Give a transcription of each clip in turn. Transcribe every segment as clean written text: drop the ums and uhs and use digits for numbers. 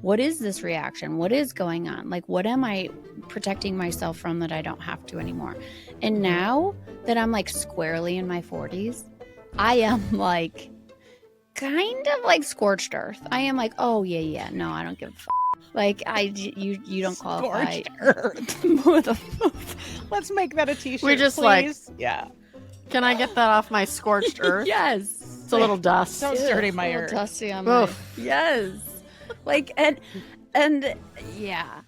what is this reaction? What is going on? Like, what am I protecting myself from that I don't have to anymore? And now that I'm like squarely in my 40s, I am like kind of like scorched earth. I am like, oh yeah, no, I don't give a f. Like you don't qualify. Scorched earth. Let's make that a t-shirt. We're just please. like, yeah. Can I get that off my scorched earth? Yes. It's a little dust. Don't dirty my a little earth. dusty on my. Yes. Like and yeah.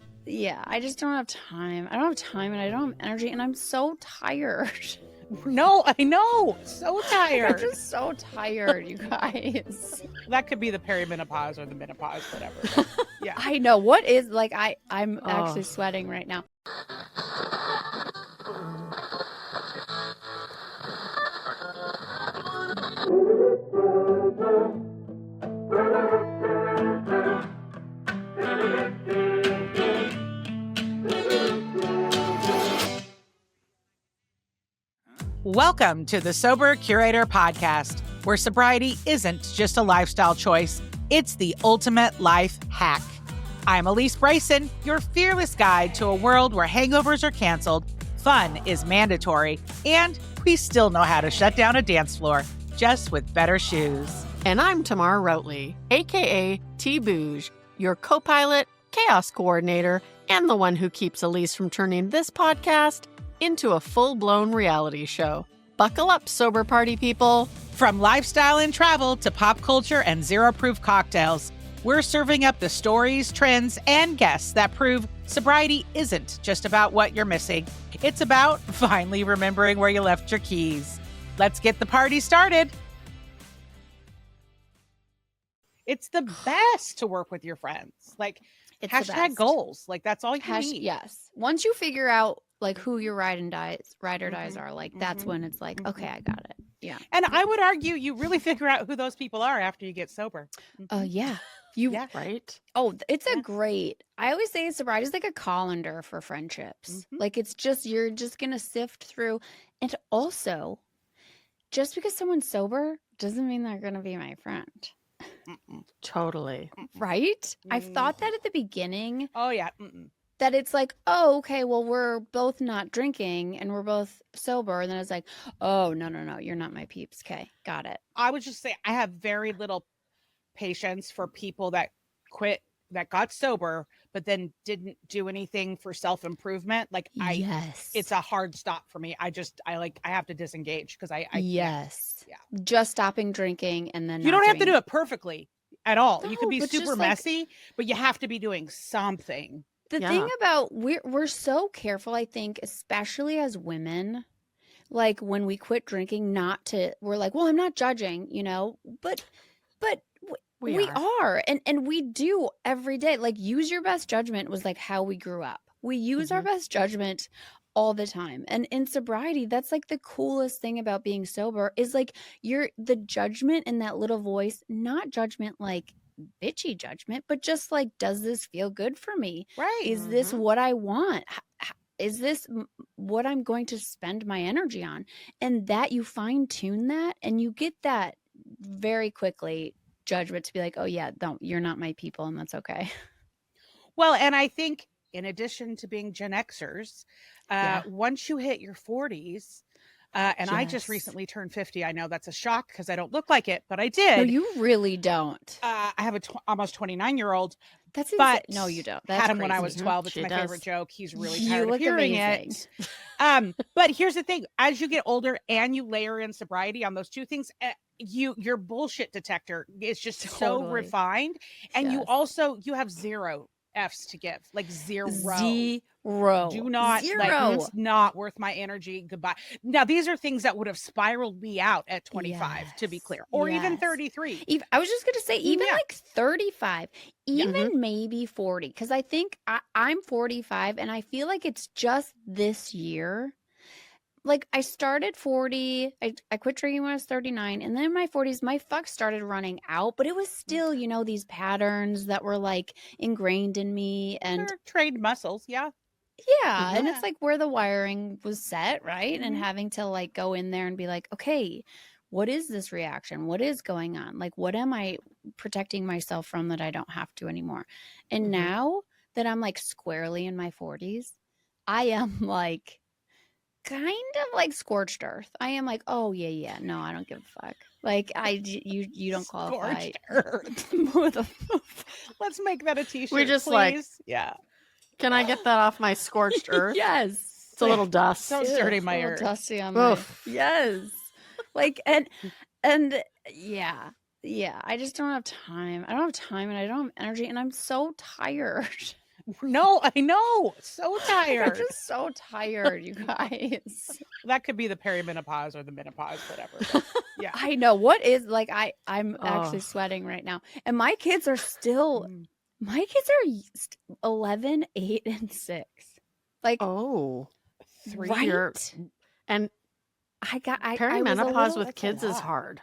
I just don't have time. I don't have time, and I don't have energy, and I'm so tired. No, I know. So tired. I'm just so tired, you guys. That could be the perimenopause or the menopause, whatever. But, yeah. I know. What is like I'm actually sweating right now. Welcome to the Sober Curator podcast, where sobriety isn't just a lifestyle choice, it's the ultimate life hack. I'm Alysse Bryson, your fearless guide to a world where hangovers are canceled, fun is mandatory, and we still know how to shut down a dance floor, just with better shoes. And I'm Tamar Routley, aka T-Bouge, your co-pilot, chaos coordinator, and the one who keeps Alysse from turning this podcast into a full-blown reality show. Buckle up, sober party people. From lifestyle and travel to pop culture and zero-proof cocktails, we're serving up the stories, trends, and guests that prove sobriety isn't just about what you're missing. It's about finally remembering where you left your keys. Let's get the party started. It's the best to work with your friends. Like, It's hashtag goals. Like, that's all you need. Yes. Once you figure out like who your ride or dies are, like that's when it's like, okay, I got it. Yeah. And I would argue you really figure out who those people are after you get sober. Yeah. Right? Oh, it's a great. I always say sobriety is like a colander for friendships. Like it's just you're just gonna sift through, and also, just because someone's sober doesn't mean they're gonna be my friend. Totally. Right? I've thought that at the beginning. Oh yeah. That it's like, oh, okay, well, we're both not drinking and we're both sober. And then it's like, oh, no, you're not my peeps. Okay, got it. I would just say I have very little patience for people that quit, that got sober, but then didn't do anything for self-improvement. Like it's a hard stop for me. I have to disengage because I yes. Yeah. Just stopping drinking and then you don't have to do it perfectly at all. No, you could be but super just, messy, but you have to be doing something. The thing about we're so careful, I think, especially as women, like when we quit drinking, we're like, well, I'm not judging, but we are. And we do every day. Like use your best judgment was like how we grew up. We use our best judgment all the time. And in sobriety, that's like the coolest thing about being sober is like the judgment in that little voice, not judgment like bitchy judgment, but just like, does this feel good for me? Right. Is this what I want? Is this what I'm going to spend my energy on? And that you fine tune that and you get that very quickly judgment to be like, oh yeah, you're not my people. And that's okay. Well, and I think in addition to being Gen Xers, once you hit your 40s, and I just recently turned 50. I know that's a shock because I don't look like it, but I did. No, you really don't. I have a almost 29-year-old. That's but no, you don't. That's had him crazy. when I was 12. It's She my does. favorite joke. He's really tired of hearing amazing. it. But here's the thing: as you get older and you layer in sobriety on those two things, your bullshit detector is just so refined, and you have zero F's to give, like zero. Do not like it's not worth my energy. Goodbye. Now these are things that would have spiraled me out at 25, to be clear, or even 33. I was just gonna say even like 35, even maybe 40, because I think I'm 45, and I feel like it's just this year. Like I started 40, I quit drinking when I was 39, and then in my 40s, my fuck started running out, but it was still, these patterns that were like ingrained in me and trained muscles. Yeah. And it's like where the wiring was set, right? And having to like go in there and be like, okay, what is this reaction? What is going on? Like, what am I protecting myself from that I don't have to anymore? And now that I'm like squarely in my 40s, I am like kind of like scorched earth. I am like, oh yeah, no, I don't give a fuck. Like you don't qualify. Scorched earth. Let's make that a t-shirt. We just please. like, yeah. Can I get that off my scorched earth? Yes. It's a little dust. Don't dirty my earth. Dusty on my. Yes. Like and yeah. I just don't have time. I don't have time, and I don't have energy, and I'm so tired. No, I know. So tired. I'm just so tired, you guys. That could be the perimenopause or the menopause, whatever. But, yeah. I know. What is like I'm actually sweating right now. And my kids are still 11, 8, and 6. Like 3 right? And perimenopause with kids is hard.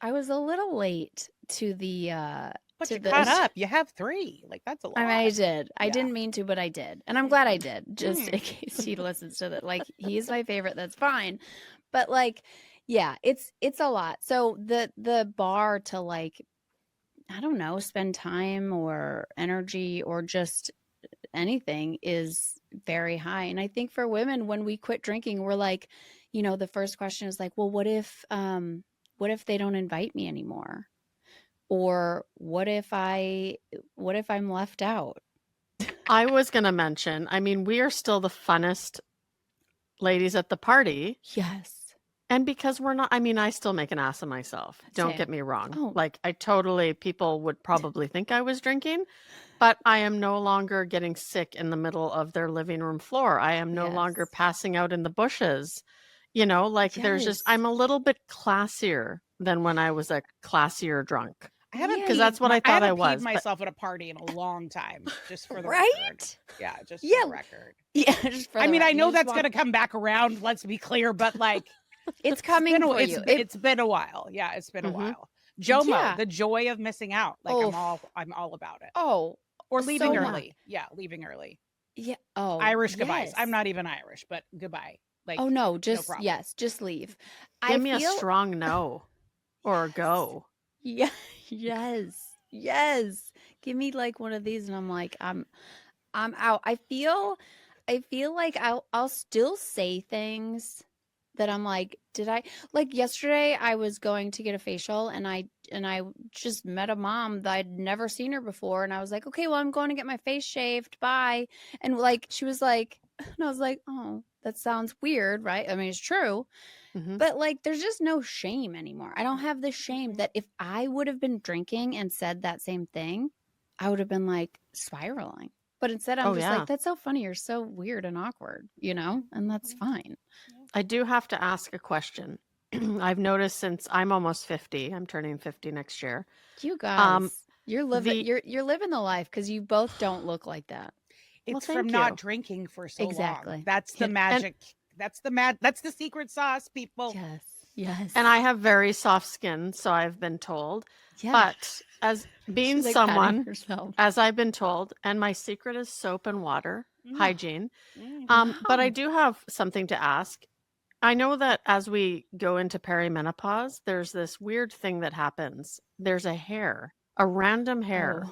I was a little late to the but you caught up. You have 3. Like, that's a lot. I mean, I did. I didn't mean to, but I did. And I'm glad I did, just in case he listens to that. Like, he's my favorite. That's fine. But like, yeah, it's a lot. So the bar to like, I don't know, spend time or energy or just anything is very high. And I think for women, when we quit drinking, we're like, you know, the first question is like, well, what if they don't invite me anymore? Or what if I'm left out? I was going to mention, I mean, we are still the funnest ladies at the party. Yes. And because we're not, I mean, I still make an ass of myself. Don't get me wrong. Oh. Like, people would probably think I was drinking, but I am no longer getting sick in the middle of their living room floor. I am no longer passing out in the bushes. You know, like there's just, I'm a little bit classier than when I was a classier drunk. Because that's what I thought I was. Myself at a party in a long time, just for the record. Yeah, just for the record. Yeah, just for I mean, I know that's going to come back around. Let's be clear, but like, it's coming for you. It's been a while. Yeah, it's been a while. JOMO, the joy of missing out. Like I'm all about it. Oh, or leaving early. Yeah, leaving early. Yeah. Oh, Irish goodbyes. I'm not even Irish, but goodbye. Like, oh no, just just leave. Give me a strong no or go. Yeah. Yes. Give me like one of these, and I'm like, I'm out. I feel like I'll still say things that I'm like, did I like yesterday? I was going to get a facial, and I just met a mom that I'd never seen her before, and I was like, okay, well, I'm going to get my face shaved. Bye. And like she was like, and I was like, oh, that sounds weird, right? I mean, it's true. But like, there's just no shame anymore. I don't have the shame that if I would have been drinking and said that same thing, I would have been like spiraling. But instead, I'm just like, that's so funny. You're so weird and awkward, you know? And that's fine. I do have to ask a question. I've noticed since I'm almost 50, I'm turning 50 next year. You guys, you're living the life, because you both don't look like that. It's from not drinking for so long. That's the magic. That's the secret sauce, people. Yes. And I have very soft skin, so I've been told. Yeah. But as being like someone, as I've been told, and my secret is soap and water, hygiene. But I do have something to ask. I know that as we go into perimenopause, there's this weird thing that happens. There's a random hair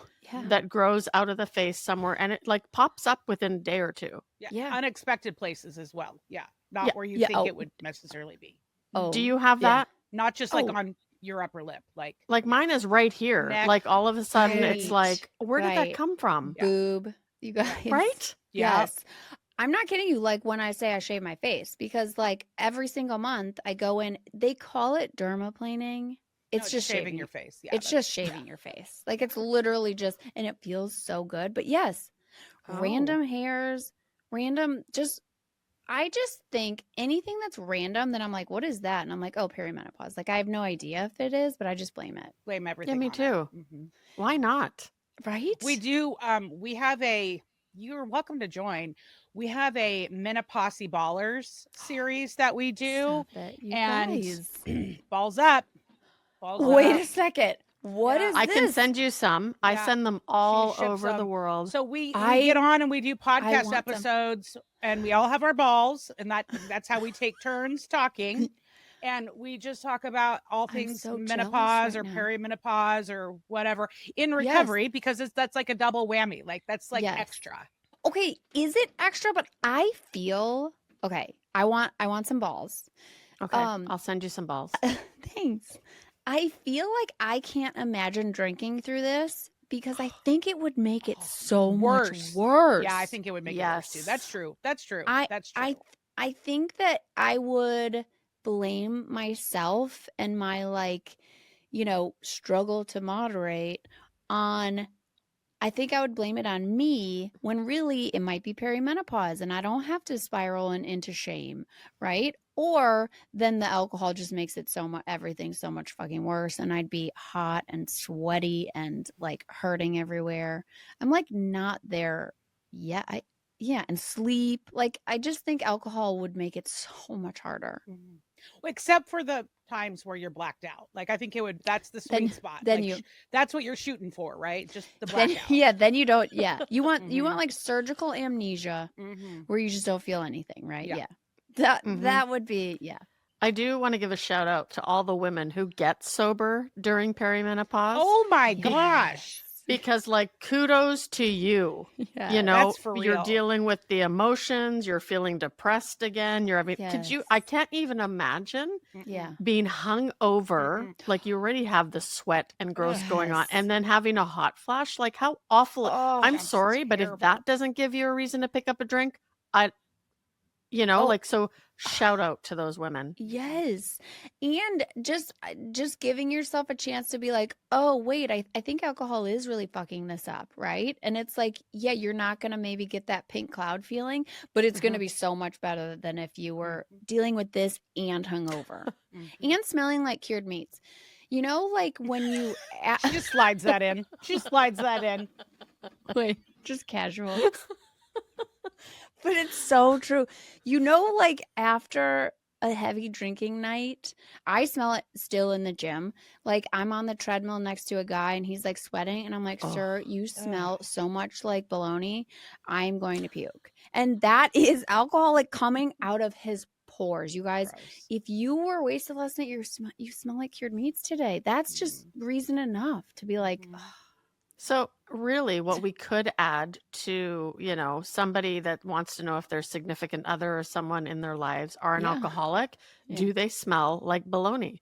that grows out of the face somewhere, and it like pops up within a day or two. Yeah. Unexpected places as well. Yeah. Not where you think it would necessarily be. Oh, do you have that? Not just like on your upper lip. Like mine is right here. Neck. Like all of a sudden it's like, where did that come from? Boob. You guys. Right? Yes. I'm not kidding you. Like when I say I shave my face, because like every single month I go in, they call it dermaplaning. It's just shaving your face. Yeah, it's just shaving your face. Like it's literally just, and it feels so good. But yes, random hairs, I just think anything that's random, then I'm like, what is that? And I'm like, oh, perimenopause. Like I have no idea if it is, but I just blame it. Blame everything. Yeah, me too. Why not? Right? We do. We have you're welcome to join. We have a Menopause Ballers series that we do. Guys. Balls up. Wait a second. What is this? I can send you some. I send them all over the world. So we get on and we do podcast episodes, and we all have our balls, and that's how we take turns talking. And we just talk about all things so menopause or now. perimenopause or whatever in recovery, because that's like a double whammy. Like that's like extra. Okay, is it extra? But I feel okay. I want some balls. Okay, I'll send you some balls. Thanks. I feel like I can't imagine drinking through this because I think it would make it so much worse. Yeah, I think it would make it worse too. That's true. That's true. That's true. I think that I would blame myself and my like, struggle to moderate on. I think I would blame it on me when really it might be perimenopause and I don't have to spiral into shame, right? Or then the alcohol just makes it everything so much fucking worse and I'd be hot and sweaty and like hurting everywhere. I'm like not there yet. And sleep. Like I just think alcohol would make it so much harder. Mm-hmm. Well, except for the times where you're blacked out. Like I think that's the sweet spot. Then like, that's what you're shooting for, right? Just the blackout. Then you don't. Yeah, you want like surgical amnesia where you just don't feel anything, right? Yeah. That would be I do want to give a shout out to all the women who get sober during perimenopause. Oh my gosh. Because like kudos to you. Yeah, that's for real. You're dealing with the emotions, you're feeling depressed again, you're having I can't even imagine being hung over, like you already have the sweat and gross going on and then having a hot flash, like how awful. I'm sorry, but if that doesn't give you a reason to pick up a drink, so shout out to those women. Yes. And just giving yourself a chance to be like, oh, wait, I think alcohol is really fucking this up, right? And it's like, you're not going to maybe get that pink cloud feeling, but it's going to be so much better than if you were dealing with this and hungover and smelling like cured meats. Like when you... She just slides that in. Wait, just casual. But it's so true. Like after a heavy drinking night, I smell it still in the gym. Like I'm on the treadmill next to a guy and he's like sweating and I'm like, sir, you smell so much like bologna. I'm going to puke. And that is alcohol like coming out of his pores. You guys, if you were wasted last night, you smell like cured meats today. That's just reason enough to be like, So really what we could add to, somebody that wants to know if their significant other or someone in their lives are an alcoholic, do they smell like bologna?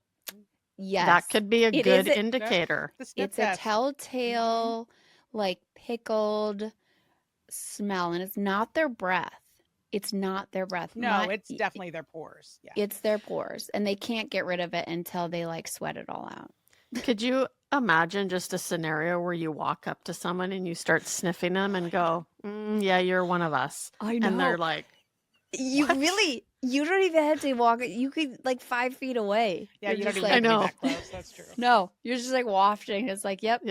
Yes. That could be a good indicator. It's a telltale, like pickled smell, and it's not their breath. It's not their breath. No, it's definitely their pores. Yeah. It's their pores, and they can't get rid of it until they like sweat it all out. Could you imagine just a scenario where you walk up to someone and you start sniffing them and go, yeah, you're one of us. I know. And they're like, you don't even have to walk. You could like 5 feet away. Yeah, you don't even have to be that close. That's true. No, you're just like wafting. It's like, yep.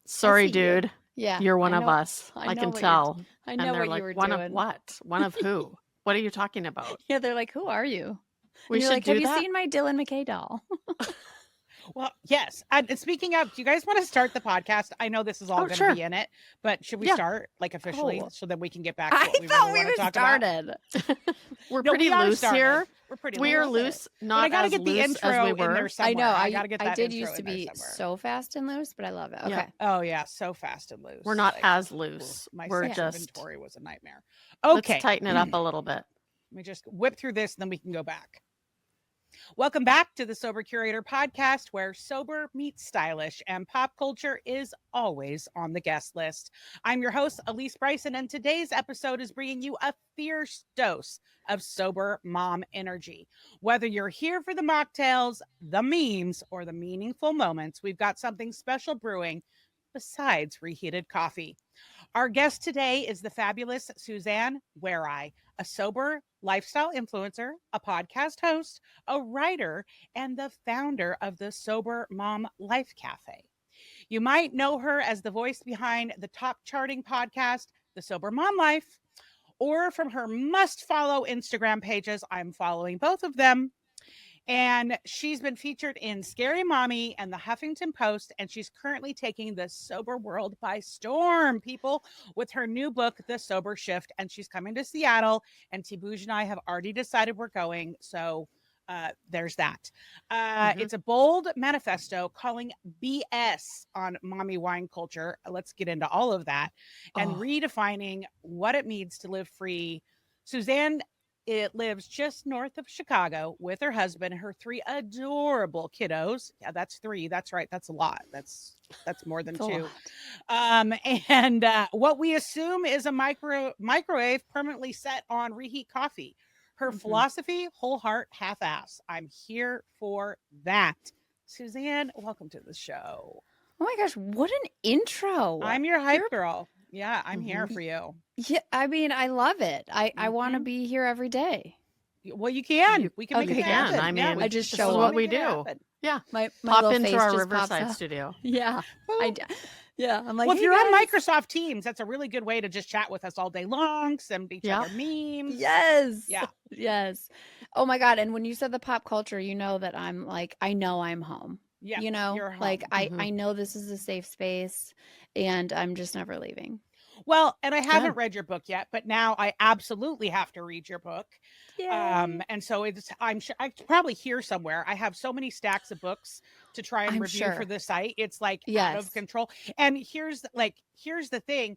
Sorry, dude. Yeah. You're one of us. I can tell. I know what you were doing. One of what? One of who? What are you talking about? Yeah, they're like, who are you? We should like, do have that? you seen my Dylan McKay doll? Well, yes. And speaking of, do you guys want to start the podcast? I know this is all going to be in it, but should we start like officially so that we can get back to what we really want to talk started. About? We're pretty loose here. We are loose, not I gotta as get the loose intro as we in were. there somewhere. I gotta get that I did intro used to be so fast and loose, but I love it. Okay. Yeah. Oh yeah, so fast and loose. We're not as loose. We're just inventory was a nightmare. Okay, let's tighten it up a little bit. Let me just whip through this, and then we can go back. Welcome back to the Sober Curator podcast, where sober meets stylish and pop culture is always on the guest list. I'm your host, Alysse Bryson, and today's episode is bringing you a fierce dose of sober mom energy. Whether you're here for the mocktails, the memes, or the meaningful moments, we've got something special brewing besides reheated coffee. Our guest today is the fabulous Suzanne Warye, a sober lifestyle influencer, a podcast host, a writer, and the founder of the Sober Mom Life Cafe. You might know her as the voice behind the top charting podcast, The Sober Mom Life, or from her must-follow Instagram pages. I'm following both of them. And she's been featured in Scary Mommy and the Huffington Post, and she's currently taking the sober world by storm, people, with her new book, The Sober Shift, and she's coming to Seattle, and T. Bouge and I have already decided we're going, so there's that. It's a bold manifesto calling BS on mommy wine culture. Let's get into all of that and redefining what it means to live free. Suzanne, it lives just north of Chicago with her husband, her 3 adorable kiddos. Yeah, that's 3. That's right. That's a lot. That's more than 2. And what we assume is a microwave permanently set on reheat coffee. Her philosophy, whole heart, half ass. I'm here for that. Suzanne, welcome to the show. Oh my gosh, what an intro. I'm your hype girl. Yeah, I'm here for you. Yeah, I mean, I love it. I want to be here every day. Well, you can. We can make it happen. I mean, I just show what we do. Yeah. My pop little into face our just Riverside pops up. studio. Yeah. Yeah. I'm like, well, if hey, you're guys. on Microsoft Teams, that's a really good way to just chat with us all day long, send each other memes. Yes. Yeah. Yes. Oh my God. And when you said the pop culture, you know that I'm like, I know I'm home. Yeah. You know, you're home. like I know this is a safe space and I'm just never leaving. Well, and I haven't read your book yet, but now I absolutely have to read your book. Yay. And so I'm sure I probably hear somewhere. I have so many stacks of books to try and review for the site. It's like out of control. And here's the thing.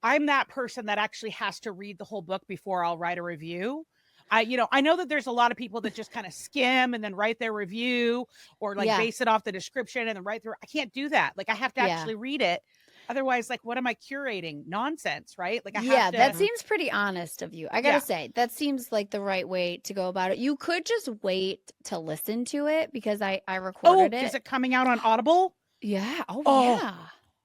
I'm that person that actually has to read the whole book before I'll write a review. I know that there's a lot of people that just kind of skim and then write their review or like base it off the description and then write through. I can't do that. Like I have to actually read it. Otherwise, like, what am I curating? Nonsense, right? Like, I have to... that seems pretty honest of you. I gotta say, that seems like the right way to go about it. You could just wait to listen to it because I recorded it. Is it coming out on Audible? Yeah. Yeah.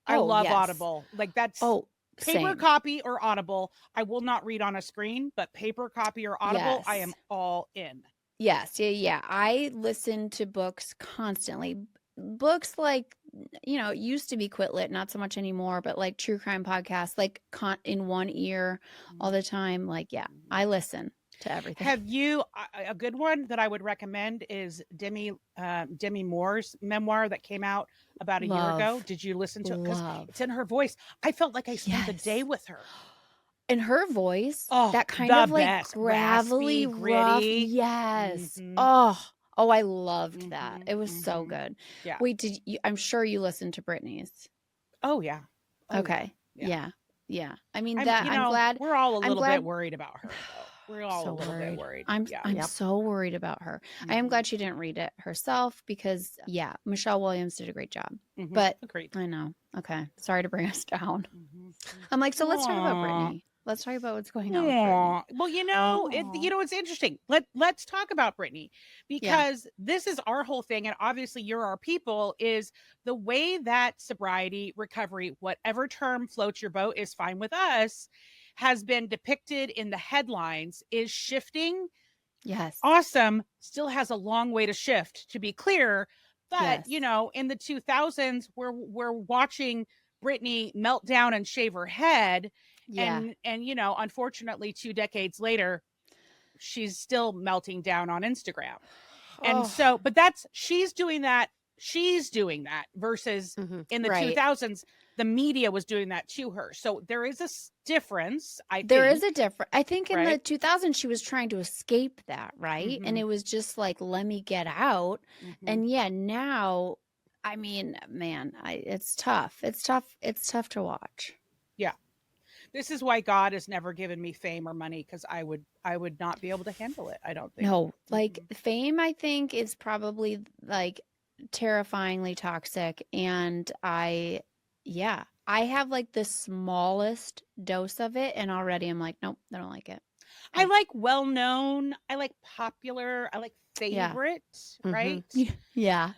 I love Audible. Like that's paper same. copy or Audible. I will not read on a screen, but paper copy or Audible, I am all in. Yes. Yeah. I listen to books constantly. Books like, it used to be Quit Lit, not so much anymore, but like true crime podcasts, like in one ear all the time. Like, I listen to everything. Have you, a good one that I would recommend is Demi Moore's memoir that came out about a year ago. Did you listen to it? Because it's in her voice. I felt like I spent the day with her. In her voice, that kind of like best. gravelly, Raspy, rough. gritty. Yes. Oh, I loved that. It was so good. Yeah. Wait, I'm sure you listened to Britney's. Oh yeah. Okay. Yeah. I mean, I'm glad we're all a little bit worried about her. Though. We're all so a little bit worried. I'm so worried about her. I am glad she didn't read it herself because Michelle Williams did a great job. But agreed. I know. Okay. Sorry to bring us down. I'm like, so let's talk about Britney. Let's talk about what's going on. Well, it's interesting. Let's talk about Britney because this is our whole thing. And obviously you're our people is the way that sobriety, recovery, whatever term floats your boat is fine with us, has been depicted in the headlines is shifting. Yes. Awesome. Still has a long way to shift, to be clear. But, in the 2000s, we're watching Britney melt down and shave her head. And unfortunately 2 decades later, she's still melting down on Instagram. And so, but she's doing that versus in the 2000s, the media was doing that to her. So there is a difference. I think in the 2000s, she was trying to escape that. Right. And it was just like, let me get out. And now, I mean, man, it's tough. It's tough to watch. Yeah. This is why God has never given me fame or money because I would not be able to handle it. I don't think. No, like fame, I think is probably like terrifyingly toxic. And I have like the smallest dose of it. And already I'm like, nope, I don't like it. I like well-known. I like popular. I like favorite, right? Yeah.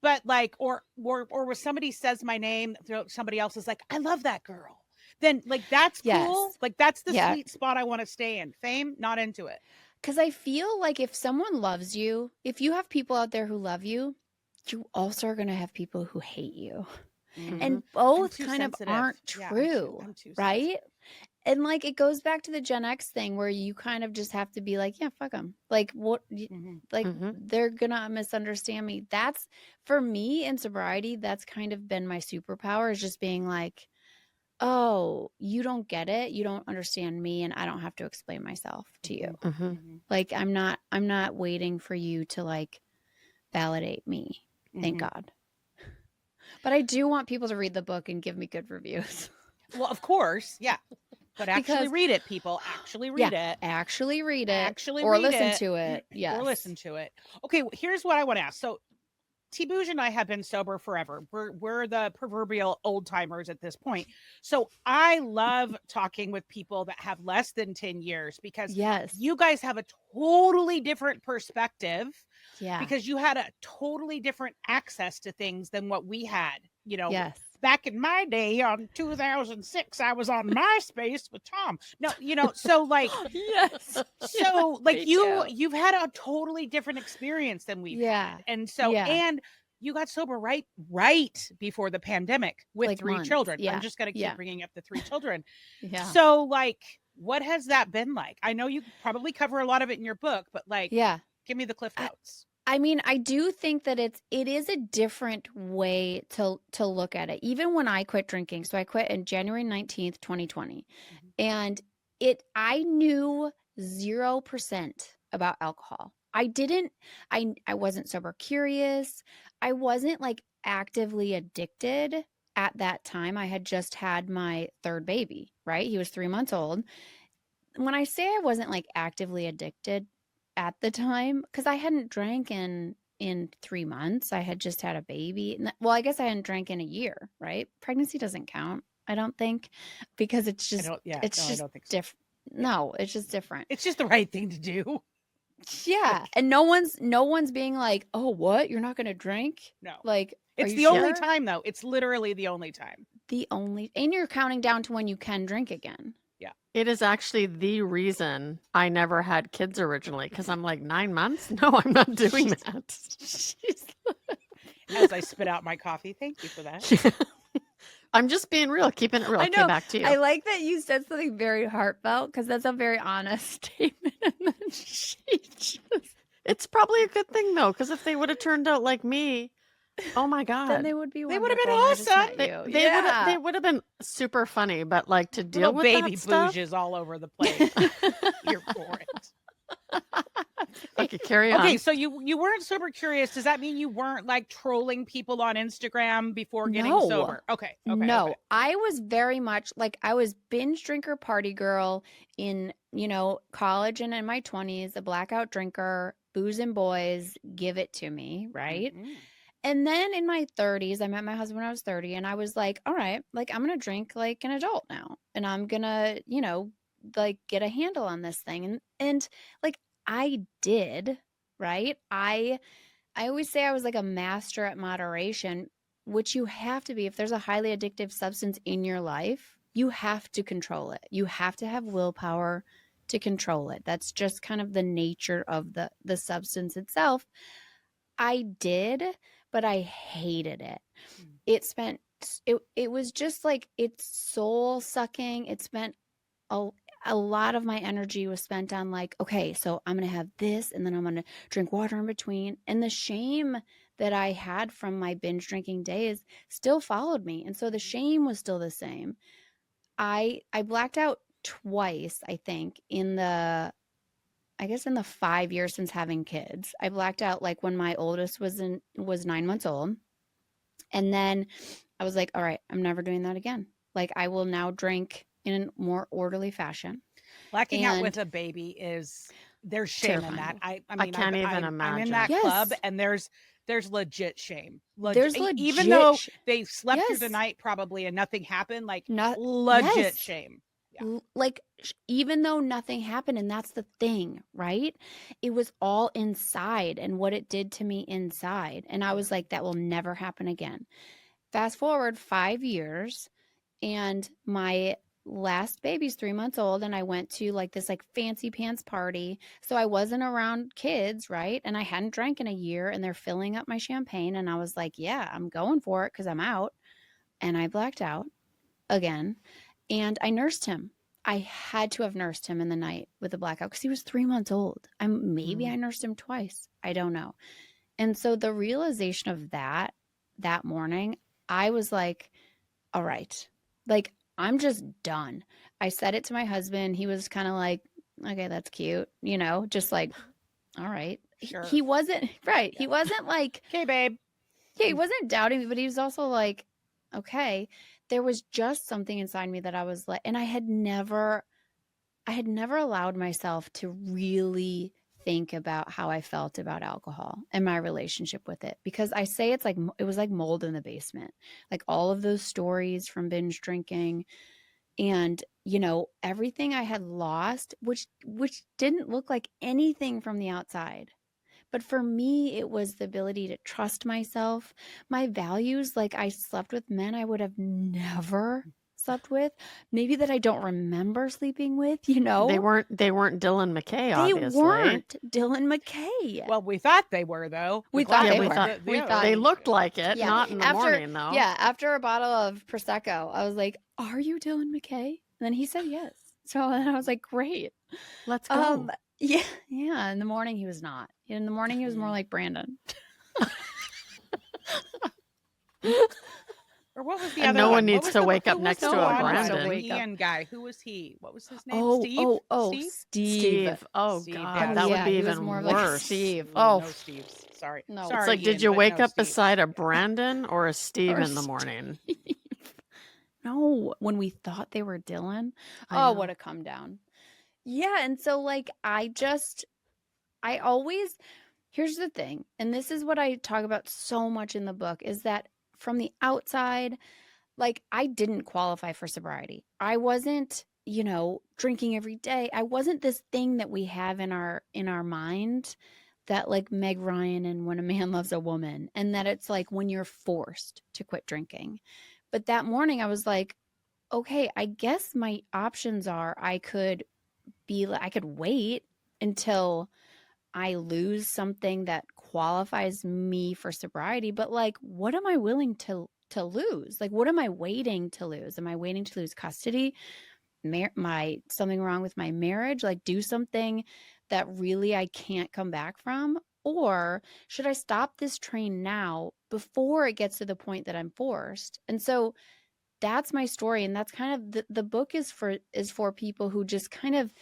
But like, or when somebody says my name, somebody else is like, I love that girl. Then like, that's cool. Like that's the sweet spot I want to stay in. Fame, not into it. Because I feel like if someone loves you, if you have people out there who love you, you also are going to have people who hate you. And both kind of aren't true, right? And like, it goes back to the Gen X thing where you kind of just have to be like, yeah, fuck them. Like what, they're going to misunderstand me. That's for me in sobriety. That's kind of been my superpower is just being like, oh, you don't get it. You don't understand me, and I don't have to explain myself to you. Like, I'm not waiting for you to like validate me. Thank God. But I do want people to read the book and give me good reviews. Well, of course. Yeah. But actually read it, people. Actually read it. Actually read it. Actually or read listen it. to it. Yes. Or listen to it. Okay, here's what I want to ask. So T-Bouge and I have been sober forever. We're the proverbial old timers at this point. So I love talking with people that have less than 10 years because you guys have a totally different perspective. Yeah. Because you had a totally different access to things than what we had. You know, yes. Back in my day on 2006, I was on MySpace with Tom. No, you know, so like, yes. So like you've had a totally different experience than we've had. And so, and you got sober right before the pandemic with like 3 months. Children. Yeah. I'm just going to keep bringing up the 3 children. So like, what has that been like? I know you probably cover a lot of it in your book, but like, give me the cliff notes. I mean, I do think that it is a different way to look at it. Even when I quit drinking, so I quit in January 19th, 2020. And I knew 0% about alcohol. I wasn't sober curious. I wasn't like actively addicted at that time. I had just had my 3rd baby, right? He was 3 months old. When I say I wasn't like actively addicted at the time, because I hadn't drank in 3 months. I had just had a baby. Well, I guess I hadn't drank in a year, right? Pregnancy doesn't count, I don't think, because it's just different. No, it's just different. It's just the right thing to do. Yeah. And no one's being like, oh, what? You're not going to drink? No. Like, it's the only time though. It's literally the only time. And you're counting down to when you can drink again. Yeah. It is actually the reason I never had kids originally, because I'm like, 9 months? No, I'm not doing that. As I spit out my coffee. Thank you for that. I'm just being real, keeping it real. I know. Back to you. I like that you said something very heartfelt, because that's a very honest statement. And then it's probably a good thing though, because if they would have turned out like me, oh my God, then they would be. They would have been awesome. They would have been super funny, but like to deal with baby that stuff, bouges all over the place. You're for it. Okay, carry on. Okay, so you weren't sober curious. Does that mean you weren't like trolling people on Instagram before getting sober? Okay. No, I was very much like, I was binge drinker, party girl in, college and in my 20s, a blackout drinker, booze and boys, give it to me, right? And then in my 30s, I met my husband when I was 30, and I was like, all right, like, I'm going to drink like an adult now, and I'm going to, like, get a handle on this thing. And like, I did, right? I always say I was like a master at moderation, which you have to be. If there's a highly addictive substance in your life, you have to control it. You have to have willpower to control it. That's just kind of the nature of the substance itself. I did, but I hated it. It was just like, it's soul sucking. It spent a lot of my energy was spent on like, okay, so I'm going to have this, and then I'm going to drink water in between. And the shame that I had from my binge drinking days still followed me. And so the shame was still the same. I blacked out twice, I think, in the 5 years since having kids. I blacked out like when my oldest was 9 months old. And then I was like, all right, I'm never doing that again. Like, I will now drink in a more orderly fashion. Blacking out with a baby there's shame in that. I mean, I can't even imagine. I'm in that club, and there's legit shame. Even though they slept through the night probably and nothing happened, like legit shame. Yeah. Like, even though nothing happened, and that's the thing, right? It was all inside and what it did to me inside. And I was like, that will never happen again. Fast forward 5 years, and my last baby's 3 months old, and I went to like this like fancy pants party. So I wasn't around kids, right? And I hadn't drank in a year, and they're filling up my champagne. And I was like, yeah, I'm going for it, because I'm out. And I blacked out again. And I nursed him. I had to have nursed him in the night with a blackout, because he was 3 months old. Maybe I nursed him twice. I don't know. And so the realization of that morning, I was like, all right, like, I'm just done. I said it to my husband. He was kind of like, okay, that's cute. Just like, all right. Sure. He wasn't, right. He wasn't like, okay, babe. Yeah, he wasn't doubting me, but he was also like, okay. There was just something inside me that I was like, and I had never allowed myself to really think about how I felt about alcohol and my relationship with it, because I say it was like mold in the basement, like all of those stories from binge drinking and everything I had lost, which didn't look like anything from the outside. But for me, it was the ability to trust myself, my values. Like, I slept with men I would have never slept with, maybe that I don't remember sleeping with. They weren't Dylan McKay, obviously. They weren't Dylan McKay. Well, we thought they were, though. We thought they looked like it. Yeah. Not in the morning, though. Yeah, after a bottle of Prosecco, I was like, "Are you Dylan McKay?" And then he said yes. So then I was like, "Great, let's go." Yeah. In the morning, he was not. In the morning, he was more like Brandon. Or what was the and other no one? one needs to wake up next to a Brandon. Ian guy. Who was he? What was his name? Steve? Steve. Oh, Steve, God. yeah. That would be even more worse. Like Steve. No Steve's. Sorry. No. Sorry, it's like, Ian, did you wake up Steve. beside a Brandon or a Steve in the morning? No, when we thought they were Dylan. What a come down. Yeah, and so like here's the thing, and this is what I talk about so much in the book, is that from the outside, like, I didn't qualify for sobriety. I wasn't, drinking every day. I wasn't this thing that we have in our mind that, like, Meg Ryan and When a Man Loves a Woman, and that it's like when you're forced to quit drinking. But that morning I was like, okay, I guess my options are I could wait until I lose something that qualifies me for sobriety, but like, what am I willing to lose? Like, what am I waiting to lose? Am I waiting to lose custody? Something wrong with my marriage? Like, do something that really I can't come back from? Or should I stop this train now before it gets to the point that I'm forced? And so that's my story. And that's kind of the book is for people who just kind of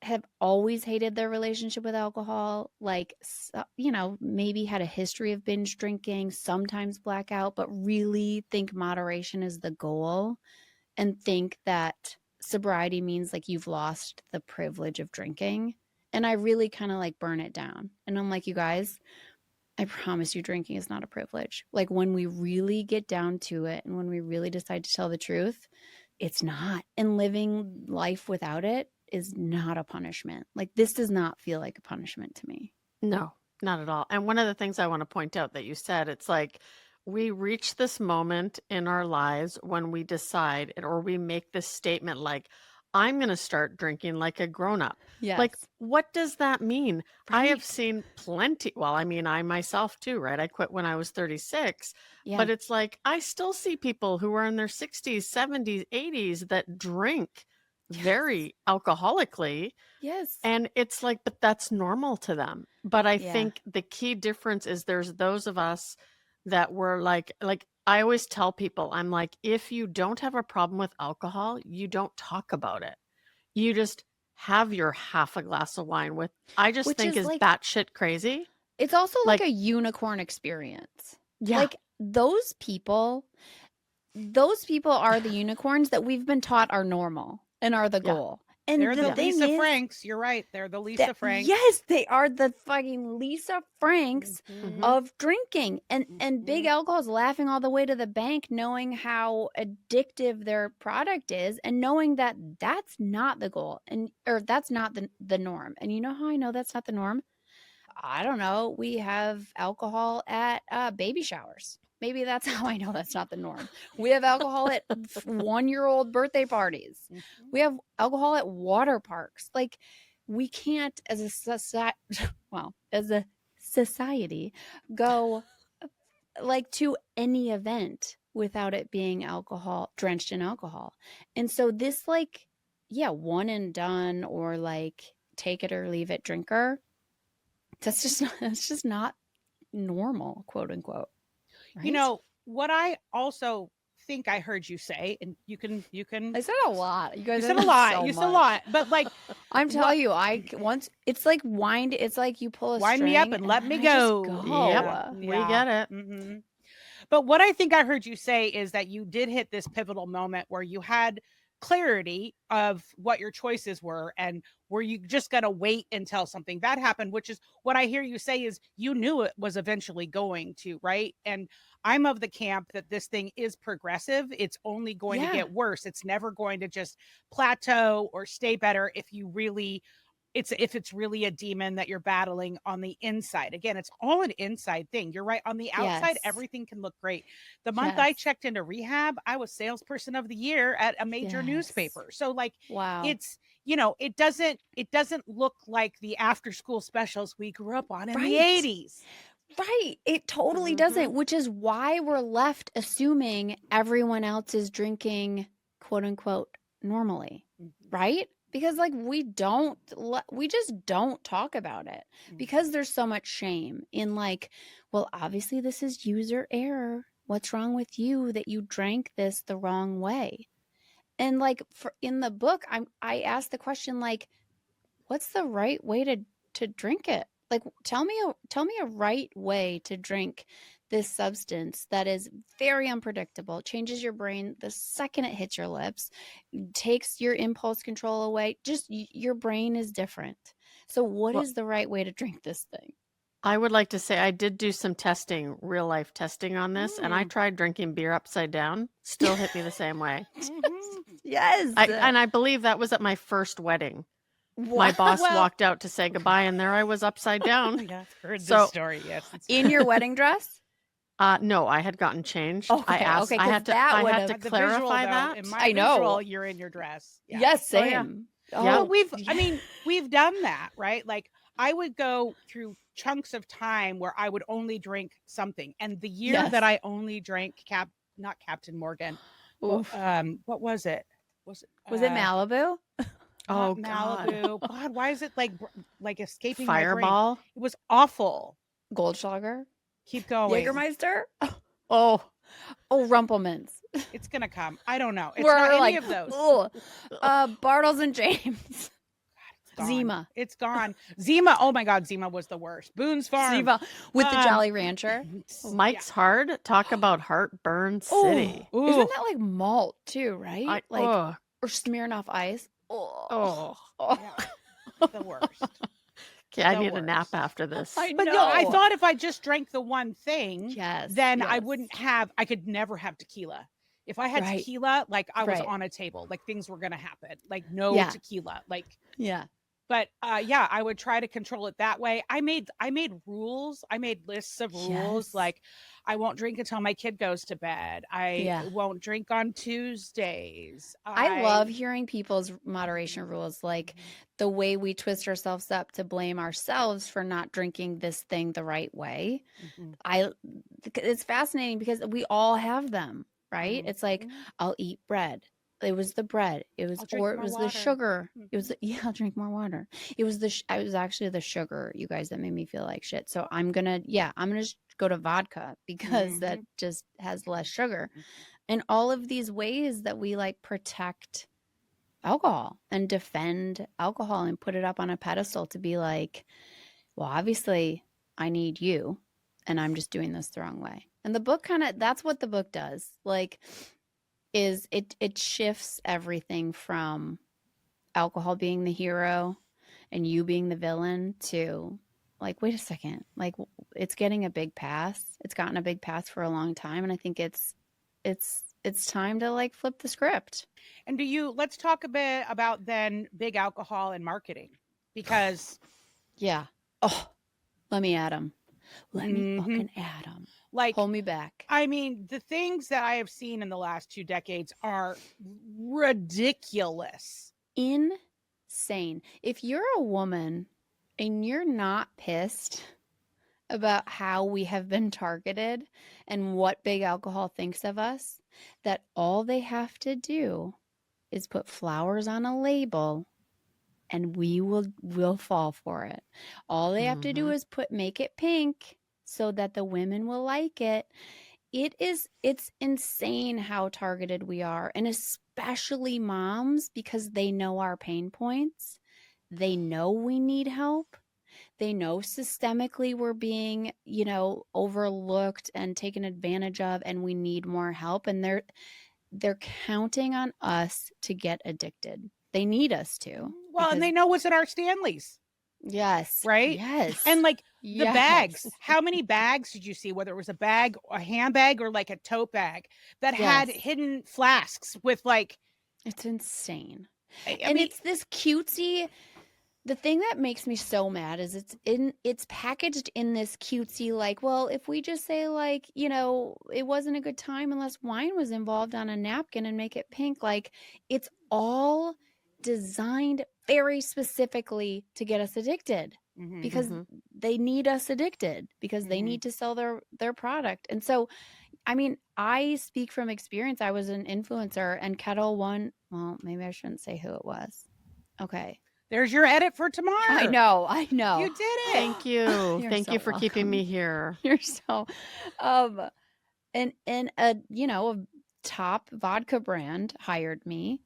have always hated their relationship with alcohol, like, maybe had a history of binge drinking, sometimes blackout, but really think moderation is the goal and think that sobriety means like you've lost the privilege of drinking. And I really kind of like burn it down. And I'm like, you guys, I promise you drinking is not a privilege. Like, when we really get down to it and when we really decide to tell the truth, it's not. And living life without it is not a punishment. Like, this does not feel like a punishment to me. No, not at all. And one of the things I want to point out that you said, it's like we reach this moment in our lives when we decide or we make this statement like, I'm going to start drinking like a grown-up. Yes. Like, what does that mean? Right. I have seen plenty. Well, I mean, I myself too, right? I quit when I was 36. Yeah. But it's like, I still see people who are in their 60s, 70s, 80s that drink very alcoholically. Yes. And it's like, but that's normal to them. But I think the key difference is there's those of us that were like I always tell people, I'm like, if you don't have a problem with alcohol, you don't talk about it. You just have your half a glass of wine with, I just think is like, batshit crazy. It's also like a unicorn experience. Yeah. Like, those people are the unicorns that we've been taught are normal and are the goal. And they're the Lisa Franks. You're right. They're the Lisa Franks. Yes, they are the fucking Lisa Franks of drinking. And big alcohol is laughing all the way to the bank, knowing how addictive their product is and knowing that that's not the goal or that's not the norm. And you know how I know that's not the norm? I don't know. We have alcohol at baby showers. Maybe that's how I know that's not the norm. We have alcohol at 1-year-old birthday parties. We have alcohol at water parks. Like, we can't, as a society, go like to any event without it being alcohol, drenched in alcohol. And so this, like, one and done or like take it or leave it drinker, that's just not normal, quote unquote. Right? You know, what I also think I heard you say, and you can. I said a lot. You guys said a lot. You said a lot, but like I'm telling you, it's like wind. It's like you pull a wind string me up and let me go. Yep, we get it. Mm-hmm. But what I think I heard you say is that you did hit this pivotal moment where you had clarity of what your choices were, and were you just going to wait until something bad happened, which is what I hear you say is you knew it was eventually going to, right? And I'm of the camp that this thing is progressive. It's only going to get worse. It's never going to just plateau or stay better if it's really a demon that you're battling on the inside. Again, it's all an inside thing. You're right. On the outside, everything can look great. The month I checked into rehab, I was salesperson of the year at a major newspaper. So like, it's, it doesn't look like the after school specials we grew up on in the 80s. Right. It totally doesn't, which is why we're left assuming everyone else is drinking, quote unquote, normally. Right? Because like we just don't talk about it because there's so much shame in like, well, obviously this is user error. What's wrong with you that you drank this the wrong way? And like in the book, I asked the question like, what's the right way to drink it? Like, tell me a right way to drink this substance that is very unpredictable, changes your brain the second it hits your lips, takes your impulse control away. Just your brain is different. So what is the right way to drink this thing? I would like to say I did do some testing, real life testing on this, and I tried drinking beer upside down. Still hit me the same way. Yes. And I believe that was at my first wedding. What? My boss walked out to say goodbye, and there I was upside down. Yeah, I've heard this story. Yes, in your wedding dress. No, I had gotten changed. Okay, I asked. I had to clarify that. In my visual, you're in your dress. Yeah. Yes, same. Well, we've done that, right? Like I would go through chunks of time where I would only drink something, and the year that I only drank not Captain Morgan. What was it? Was it Malibu? Oh, Malibu. God, why is it like escaping Fireball? My brain? It was awful. Goldschlager? Keep going. Jägermeister? Oh, Rumpelmans. It's going to come. I don't know. It's not any of those. Bartles and James. God, Zima. It's gone. Zima. Oh my God. Zima was the worst. Boone's Farm. Zima with the Jolly Rancher. Mike's Hard. Talk about heartburn city. Ooh. Isn't that like malt too, right? Or Smirnoff Ice. Yeah, the worst. Okay, I need a nap after this. But no, I thought if I just drank the one thing, then I could never have tequila. If I had tequila, like I was on a table, like things were going to happen, like no tequila, like, But I would try to control it that way. I made rules. I made lists of rules. Like I won't drink until my kid goes to bed. I won't drink on Tuesdays. I love hearing people's moderation rules, like the way we twist ourselves up to blame ourselves for not drinking this thing the right way. It's fascinating because we all have them, right? It's like, I'll eat bread. It was the bread. It was the sugar. It was I'll drink more water. It was actually the sugar, you guys, that made me feel like shit. So I'm gonna just go to vodka because that just has less sugar. And all of these ways that we like protect alcohol and defend alcohol and put it up on a pedestal to be like, well, obviously I need you and I'm just doing this the wrong way. And the book that's what the book does. Like, is it shifts everything from alcohol being the hero and you being the villain to like, wait a second, like it's getting a big pass. It's gotten a big pass for a long time. And I think it's time to like flip the script. And let's talk a bit about then big alcohol and marketing, because let me add them. Let me fucking add them. Like, hold me back. I mean, the things that I have seen in the last 2 decades are ridiculous. Insane. If you're a woman and you're not pissed about how we have been targeted and what big alcohol thinks of us, that all they have to do is put flowers on a label and we will fall for it. All they have to do is make it pink so that the women will like it. it's insane how targeted we are, and especially moms, because they know our pain points. They know we need help. They know systemically we're being, overlooked and taken advantage of, and we need more help. And they're counting on us to get addicted. They need us to. Well, and they know what's at our Stanleys. Yes. Right? Yes. And like the bags, how many bags did you see, whether it was a bag, a handbag, or like a tote bag that had hidden flasks with like. It's insane. I mean, it's this cutesy. The thing that makes me so mad is it's packaged in this cutesy, like, well, if we just say like, it wasn't a good time unless wine was involved on a napkin and make it pink. Like, it's all designed very specifically to get us addicted, because they need us addicted, because they need to sell their product. And so, I mean, I speak from experience. I was an influencer, and Kettle One, well, maybe I shouldn't say who it was. Okay. There's your edit for tomorrow. I know. You did it. Thank you. Thank you for keeping me here. You're so, and a top vodka brand hired me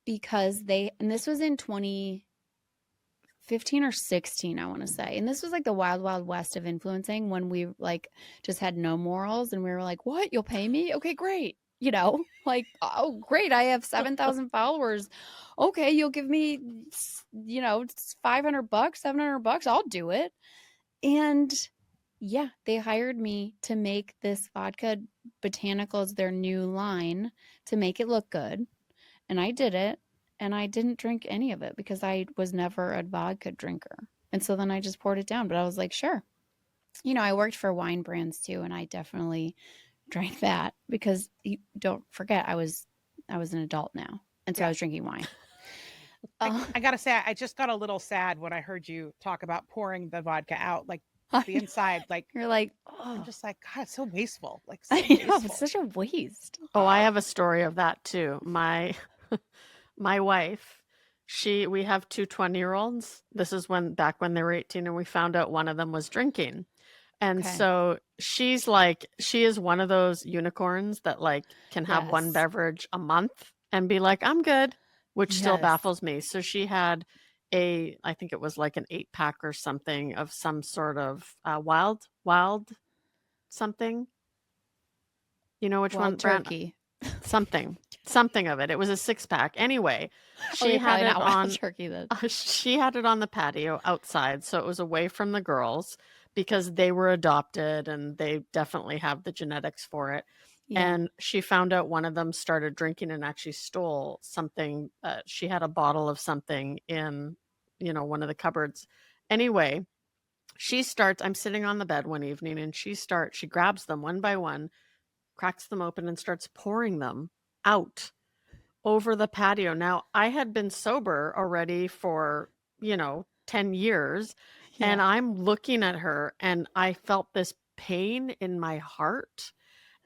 because and this was in 2015 or 16, I want to say. And this was like the wild, wild west of influencing, when we like just had no morals, and we were like, what? You'll pay me? Okay, great. Like, oh, great. I have 7,000 followers. Okay. You'll give me, $500, $700. I'll do it. And yeah, they hired me to make this vodka botanicals, their new line, to make it look good. And I did it. And I didn't drink any of it because I was never a vodka drinker. And so then I just poured it down. But I was like, sure. I worked for wine brands too. And I definitely drank that, because you don't forget, I was an adult now. And so I was drinking wine. I gotta say, I just got a little sad when I heard you talk about pouring the vodka out, like the inside. Like, you're like, I'm just like, God, it's so wasteful. Like, I know, it's such a waste. Oh, I have a story of that too. My wife, we have two 20-year-olds. This is back when they were 18, and we found out one of them was drinking. And so she is one of those unicorns that like can have one beverage a month and be like, I'm good, which still baffles me. So she had I think it was like an 8-pack or something of some sort of wild something. You know which wild one? Turkey. Something of it. It was a 6-pack. Anyway, she had it on turkey. She had it on the patio outside, so it was away from the girls, because they were adopted and they definitely have the genetics for it. Yeah. And she found out one of them started drinking and actually stole something. She had a bottle of something in, one of the cupboards. Anyway, I'm sitting on the bed one evening, and she grabs them one by one, cracks them open, and starts pouring them out over the patio. Now, I had been sober already for, 10 years. Yeah. And I'm looking at her, and I felt this pain in my heart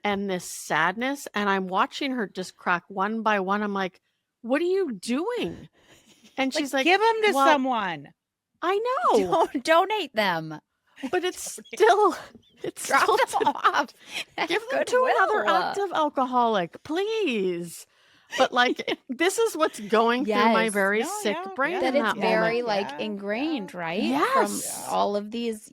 and this sadness. And I'm watching her just crack one by one. I'm like, what are you doing? And she's like, give them to someone. I know. Don't donate them. But it's still drop them off. Give them to another active alcoholic, please. But like, this is what's going through my very sick brain. That in it's that very moment. Ingrained, right? Yes. From all of these,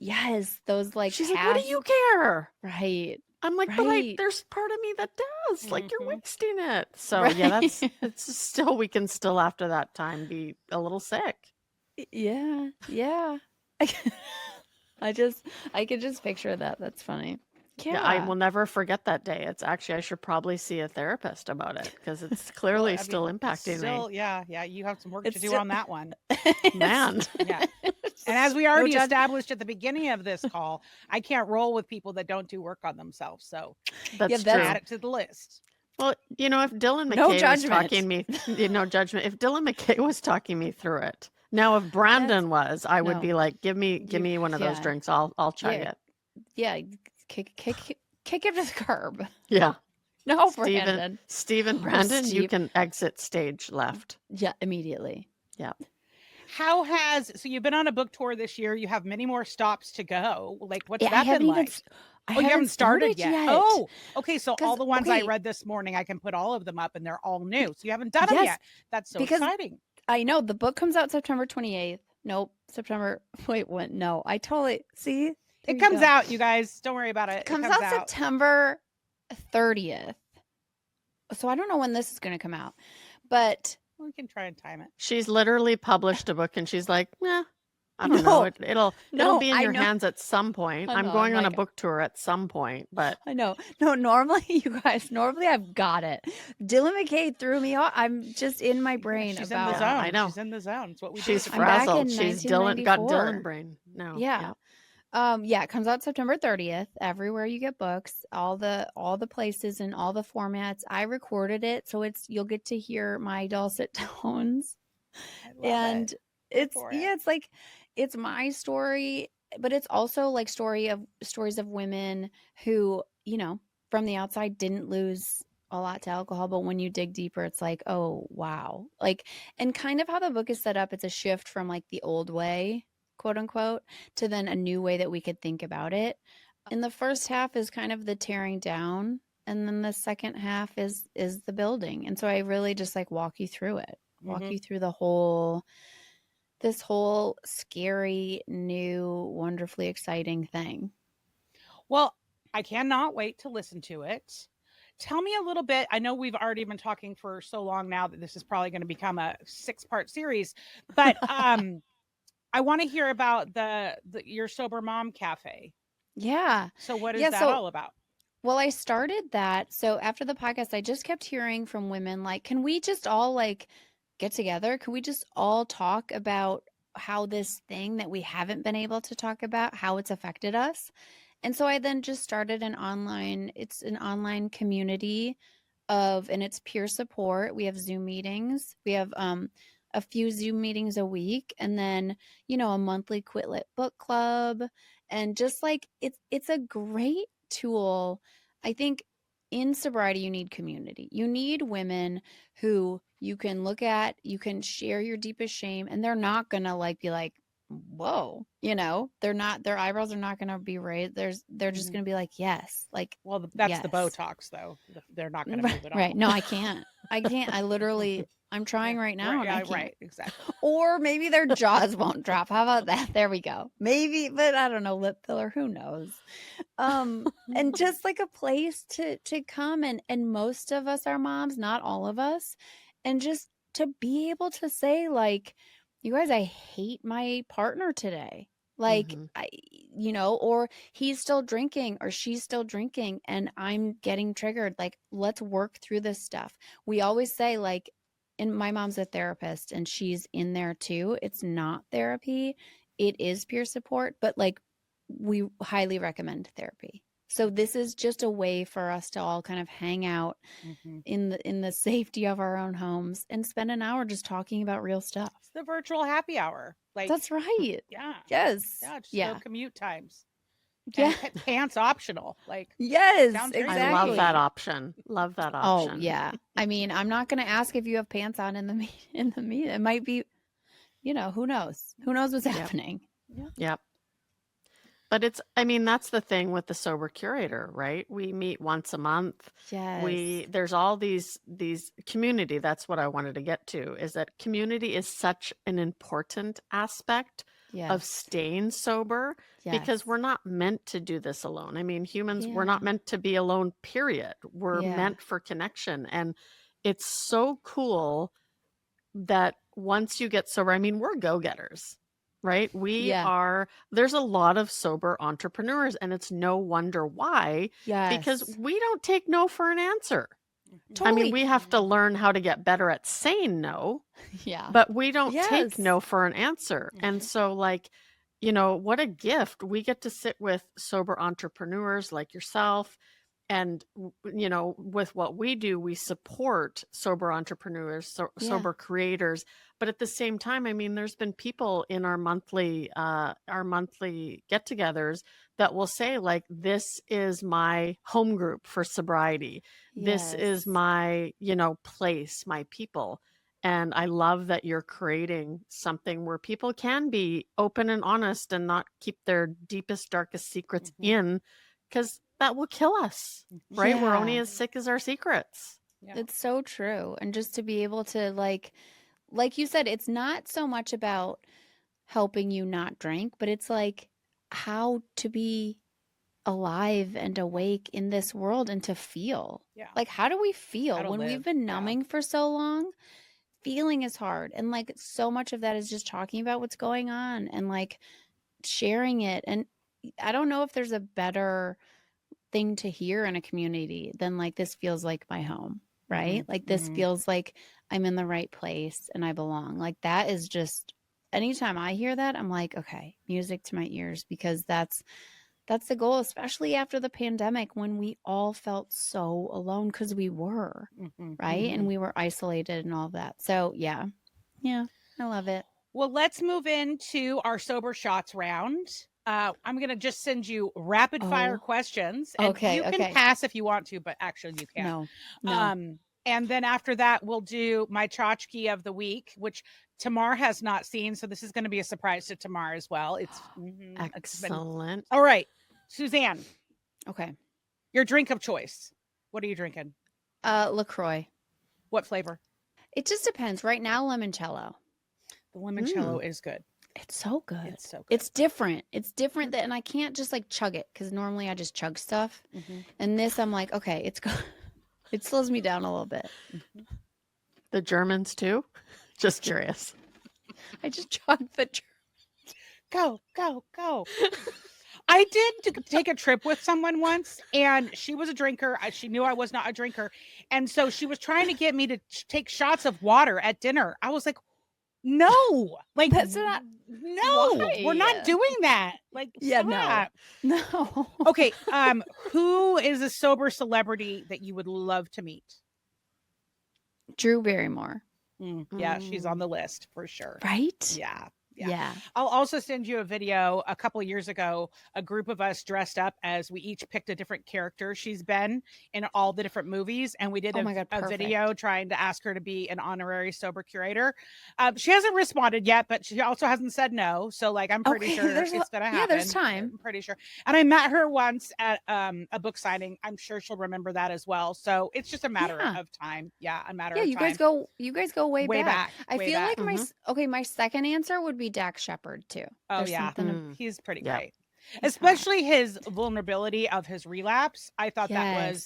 those like. She's like, what do you care? Right. I'm like, but there's part of me that does. Like, you're wasting it. So it's still, we can still after that time be a little sick. Yeah. I could just picture that. That's funny. Yeah, I will never forget that day. It's actually, I should probably see a therapist about it, because it's clearly still impacting me. Yeah. You have some work to do on that one. Man. Yeah. And as we already established at the beginning of this call, I can't roll with people that don't do work on themselves. So that's true. Add it to the list. Well, if Dylan McKay was talking me, no judgment. If Dylan McKay was talking me through it. Now, if Brandon was, I would be like, give me one of those drinks. I'll chug it. Yeah. Kick him to the curb. Yeah. No, Brandon. Steve and Brandon, you can exit stage left. Yeah, immediately. Yeah. So you've been on a book tour this year. You have many more stops to go. Like, what's that been like? You haven't started yet. Oh, okay. So all the ones I read this morning, I can put all of them up and they're all new. So you haven't done them yet. That's so exciting. I know the book comes out September 28th. Nope. Wait, what? No, I totally see. It comes out, you guys. Don't worry about it. It comes out September 30th. So I don't know when this is going to come out, but we can try and time it. She's literally published a book and she's like, I don't know. It'll be in your hands at some point. I'm going on a book tour at some point, but I know. No, normally you guys, I've got it. Dylan McKay threw me off. I'm just in my brain she's about. In the zone. I know. She's in the zone. It's what we She's do. frazzled. She's got Dylan brain. No. Yeah. It comes out September 30th. Everywhere you get books, all the places and all the formats. I recorded it, so you'll get to hear my dulcet tones. And it's like it's my story, but it's also like stories of women who, from the outside didn't lose a lot to alcohol, but when you dig deeper, it's like, oh wow. Like, and kind of how the book is set up, it's a shift from like the old way, quote unquote, to then a new way that we could think about it. And the first half is kind of the tearing down, and then the second half is the building. And so I really just like walk you through it. Walk you through this whole scary, new, wonderfully exciting thing. Well, I cannot wait to listen to it. Tell me a little bit. I know we've already been talking for so long now that this is probably going to become a 6-part series, but I want to hear about your Sober Mom Cafe. Yeah. So what is that all about? Well, I started that. So after the podcast, I just kept hearing from women like, can we just all like get together? Can we just all talk about how this thing that we haven't been able to talk about, how it's affected us? And so I then just started an online community and it's peer support. We have Zoom meetings. We have a few Zoom meetings a week, and then, a monthly Quit Lit book club. And just like, it's a great tool. I think in sobriety, you need community. You need women who you can look at, you can share your deepest shame, and they're not going to like be like, whoa, they're not, their eyebrows are not going to be raised. They're just going to be like, yes. Like, well, that's the Botox though. They're not going to move it right. No, I can't. I literally, I'm trying right now. Right. Exactly. Or maybe their jaws won't drop. How about that? There we go. Maybe, but I don't know, lip filler, who knows? And just like a place to come and most of us are moms, not all of us. And just to be able to say like, you guys, I hate my partner today. Like, or he's still drinking or she's still drinking and I'm getting triggered. Like, let's work through this stuff. We always say like, and my mom's a therapist and she's in there too. It's not therapy. It is peer support, but like we highly recommend therapy. So this is just a way for us to all kind of hang out in the safety of our own homes and spend an hour just talking about real stuff. It's the virtual happy hour. Like, that's right. Yeah. Yes. Yeah. No commute times. Yeah. And pants optional. Like, yes, exactly. I love that option. Love that option. Oh yeah. I mean, I'm not going to ask if you have pants on in the meet. It might be, who knows? Who knows what's happening? Yep. But that's the thing with the Sober Curator, right? We meet once a month. Yes. There's all these community. That's what I wanted to get to, is that community is such an important aspect of staying sober because we're not meant to do this alone. I mean, humans, we're not meant to be alone, period. We're meant for connection. And it's so cool that once you get sober, we're go-getters. Right? There's a lot of sober entrepreneurs and it's no wonder why, because we don't take no for an answer. Totally. We have to learn how to get better at saying no, but we don't take no for an answer. And so like, what a gift. We get to sit with sober entrepreneurs like yourself. And, with what we do, we support sober entrepreneurs, sober creators. But at the same time, there's been people in our monthly get-togethers that will say like, this is my home group for sobriety. This is my, place, my people. And I love that you're creating something where people can be open and honest and not keep their deepest, darkest secrets in, because that will kill us, right? We're only as sick as our secrets. Yeah. It's so true. And just to be able to like you said, it's not so much about helping you not drink, but it's like how to be alive and awake in this world and to feel. Yeah. Like, how do we feel when we've been numbing for so long? Feeling is hard. And like so much of that is just talking about what's going on and like sharing it. And I don't know if there's a better thing to hear in a community than like, this feels like my home, right? Like this feels like I'm in the right place and I belong. Like that is just, anytime I hear that, I'm like, okay, music to my ears, because that's the goal, especially after the pandemic when we all felt so alone because we were, right? And we were isolated and all of that. So yeah, I love it. Well, let's move into our sober shots round. I'm going to just send you rapid fire questions. And you can pass if you want to, but actually you can't. No. And then after that, we'll do my Tchotchke of the week, which Tamar has not seen. So this is going to be a surprise to Tamar as well. It's excellent. All right, Suzanne. Okay. Your drink of choice. What are you drinking? LaCroix. What flavor? It just depends. Right now, limoncello. The limoncello is good. It's so good. It's so good. It's different. It's different and I can't just like chug it because normally I just chug stuff. And this, I'm like, okay, it's good. It slows me down a little bit. The Germans too? Just curious. I just chugged the Germans. Go. I did take a trip with someone once, and she was a drinker. She knew I was not a drinker. And so she was trying to get me to take shots of water at dinner. I was like, no, like that's not. No, why? We're not doing that. Like, stop. No. Okay. Who is a sober celebrity that you would love to meet? Drew Barrymore. Yeah, she's on the list for sure. Right? Yeah. I'll also send you a video. A couple of years ago, a group of us dressed up as we each picked a different character she's been in all the different movies. And we did a video trying to ask her to be an honorary sober curator. She hasn't responded yet, but she also hasn't said no. So like, I'm pretty sure it's going to happen. Yeah, there's time. I'm pretty sure. And I met her once at a book signing. I'm sure she'll remember that as well. So it's just a matter of time. Yeah, a matter of time. You guys go way back. I feel like my second answer would be Dax Shepard too. Oh yeah, he's pretty great. Especially his vulnerability of his relapse. I thought that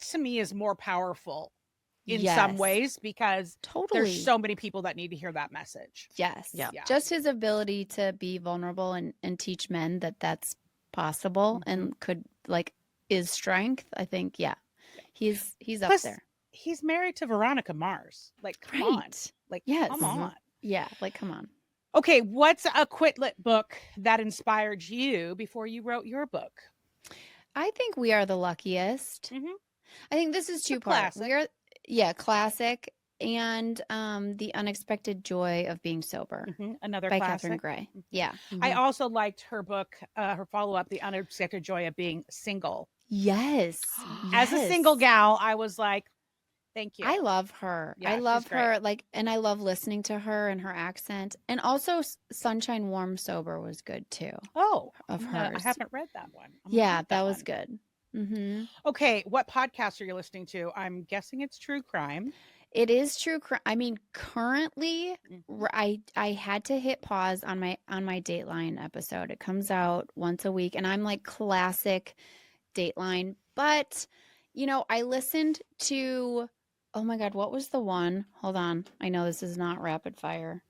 to me is more powerful in some ways because there's so many people that need to hear that message. Yes. Yeah. Just his ability to be vulnerable and teach men that that's possible and could is strength. I think he's up there. He's married to Veronica Mars. Like come on. Like come on. Yeah, come on. Okay, what's a quitlet book that inspired you before you wrote your book? I think We Are the Luckiest. I think this is two parts. Classic, and The Unexpected Joy of Being Sober. Another by classic. Catherine Gray. Yeah. I also liked her book, her follow-up, The Unexpected Joy of Being Single. Yes. As a single gal, I was like, thank you. I love her. I love her. And I love listening to her and her accent. And also Sunshine Warm Sober was good too. Oh, of hers. I haven't read that one. That was good. Okay. What podcast are you listening to? I'm guessing it's true crime. It is true crime. I mean, currently I had to hit pause on my Dateline episode. It comes out once a week and I'm like classic Dateline, but I listened to, oh my God, what was the one? Hold on. I know this is not rapid fire.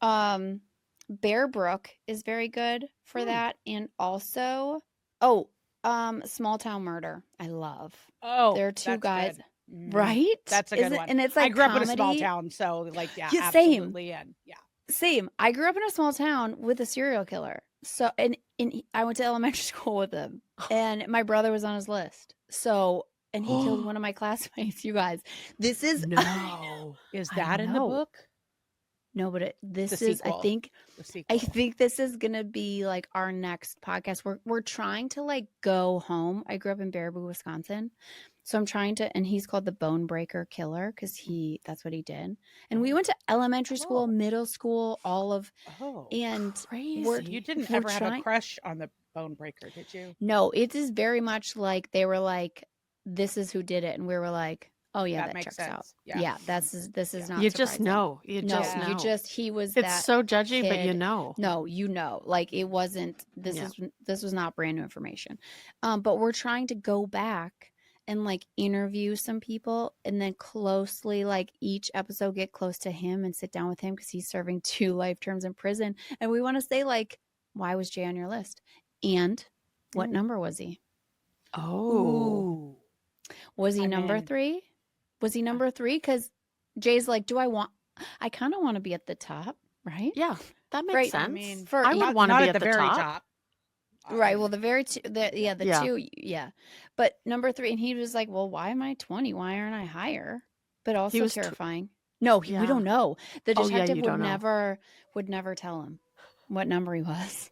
Bear Brook is very good for that. And also, Small Town Murder. I love. Oh, there are two guys, good. Right? That's a good one. And it's like I grew comedy. up in a small town, so absolutely. And Same. I grew up in a small town with a serial killer. So, and I went to elementary school with him, and my brother was on his list. So. And he killed one of my classmates, you guys. This is is that in the book? No, but this is I think this is gonna be like our next podcast. We're trying to go home. I grew up in Baraboo, Wisconsin. So I'm trying to, and he's called the Bone Breaker Killer because that's what he did. And we went to elementary school, middle school, all of, and crazy. You didn't ever have a crush on the bone breaker, did you? No, it is very much like they were like, this is who did it. And we were like, oh yeah, that makes checks sense. out. Yeah. Yeah, this is not You surprising. just know. You No, just know. you just, he was It's that so judgy, kid. but you know. No, you know, like it wasn't, this was not brand new information. But we're trying to go back and like interview some people and then closely, like each episode, get close to him and sit down with him because he's serving 2 life terms in prison. And we want to say like, why was Jay on your list? And what number was he? Oh. Was he number 3? Was he number 3? Because Jay's like, I kind of want to be at the top, right? Yeah, that makes sense. I mean, I would want to be at the very top. Right. Well, the 2, yeah. But number 3, and he was like, well, why am I 20? Why aren't I higher? But also was terrifying. No, we don't know. The detective would never tell him what number he was.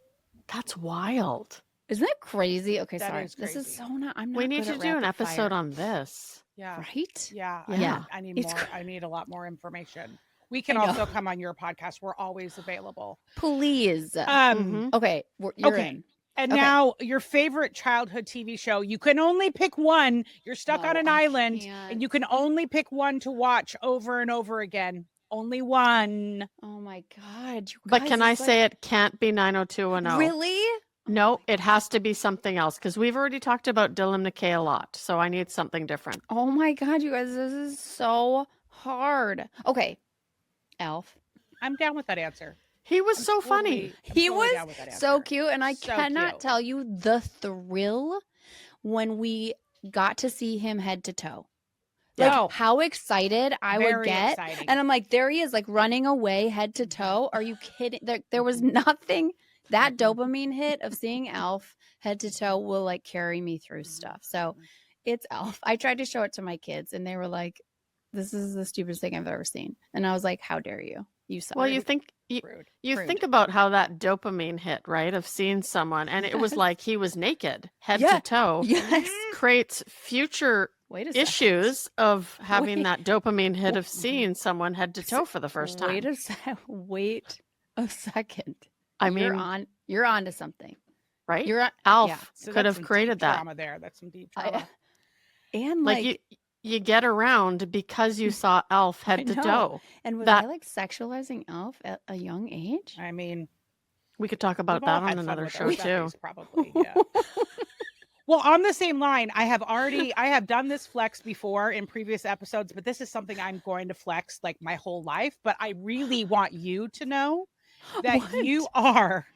That's wild. Isn't that crazy? Okay, That sorry. is This is crazy. so not. I'm not. We need good to at do an rapid episode fire. on this. Yeah. Right? Yeah. Yeah. I need It's more. I need a lot more information. We I can know. also come on your podcast. We're always available. Please. Mhm. Okay, you're Okay. in. And Okay. now your favorite childhood TV show. You can only pick one. You're stuck on an island and you can only pick one to watch over and over again. Only one. Oh my God. You But guys, can I it's say it can't be 90210? Really? No, it has to be something else because we've already talked about Dylan McKay a lot. So I need something different. Oh my God, you guys, this is so hard. Okay. Elf. I'm down with that answer. He was so funny. He was down with that answer. so cute. And I So cannot cute. tell you the thrill when we got to see him head to toe. Like Oh. how excited I would Very get. exciting. And I'm like, there he is, like running away head to toe. Are you kidding? There was nothing. That dopamine hit of seeing Elf head to toe will like carry me through stuff. So it's Elf. I tried to show it to my kids and they were like, this is the stupidest thing I've ever seen. And I was like, how dare you? You suck. Well, you think think about how that dopamine hit, right? Of seeing someone, and it was like he was naked, head to toe. Yes. Creates future issues of having that dopamine hit of seeing someone head to toe for the first time. Wait a second. I mean, you're on to something, right? You're Alf So could that's have some created deep that. Trauma there. That's some deep trauma. And like you get around because you saw Elf head to toe. And was I like sexualizing Elf at a young age? I mean, we could talk about that on another show too. Probably, yeah. Well, on the same line, I have done this flex before in previous episodes, but this is something I'm going to flex like my whole life. But I really want you to know that you are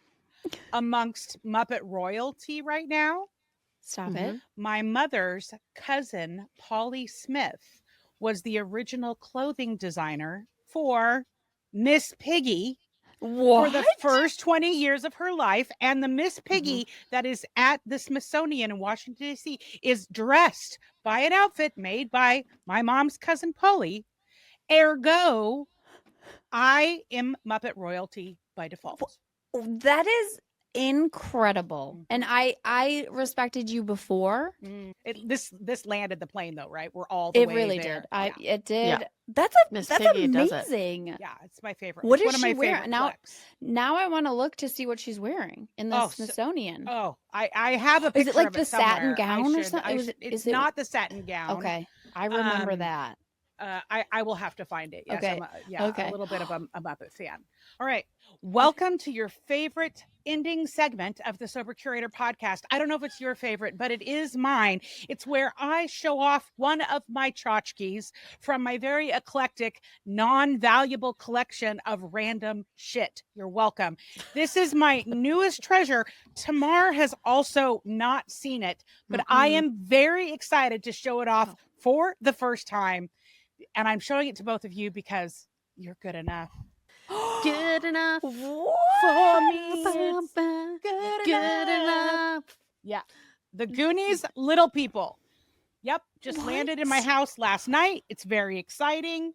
amongst Muppet royalty right now. Stop it. My mother's cousin, Polly Smith, was the original clothing designer for Miss Piggy for the first 20 years of her life. And the Miss Piggy that is at the Smithsonian in Washington, D.C. is dressed by an outfit made by my mom's cousin, Polly. Ergo, I am Muppet royalty by default. That is incredible. And I respected you before. This landed the plane though, right? We're all the way really there. did. It did. Yeah. That's Piggy amazing. Yeah, it's my favorite. What it's is one she of my wearing favorite now? I want to look to see what she's wearing in the Smithsonian. I have a picture. Is it like of the it somewhere. satin gown or something? It's not the satin gown. Okay, I remember that. I will have to find it. Yes, Okay. A little bit of a Muppet fan. All right. Welcome to your favorite ending segment of the Sober Curator podcast. I don't know if it's your favorite, but it is mine. It's where I show off one of my tchotchkes from my very eclectic, non-valuable collection of random shit. You're welcome. This is my newest treasure. Tamar has also not seen it, but I am very excited to show it off for the first time. And I'm showing it to both of you because you're good enough. Good enough for me. Good enough. Yeah. The Goonies, Little People. Yep. Just landed in my house last night. It's very exciting.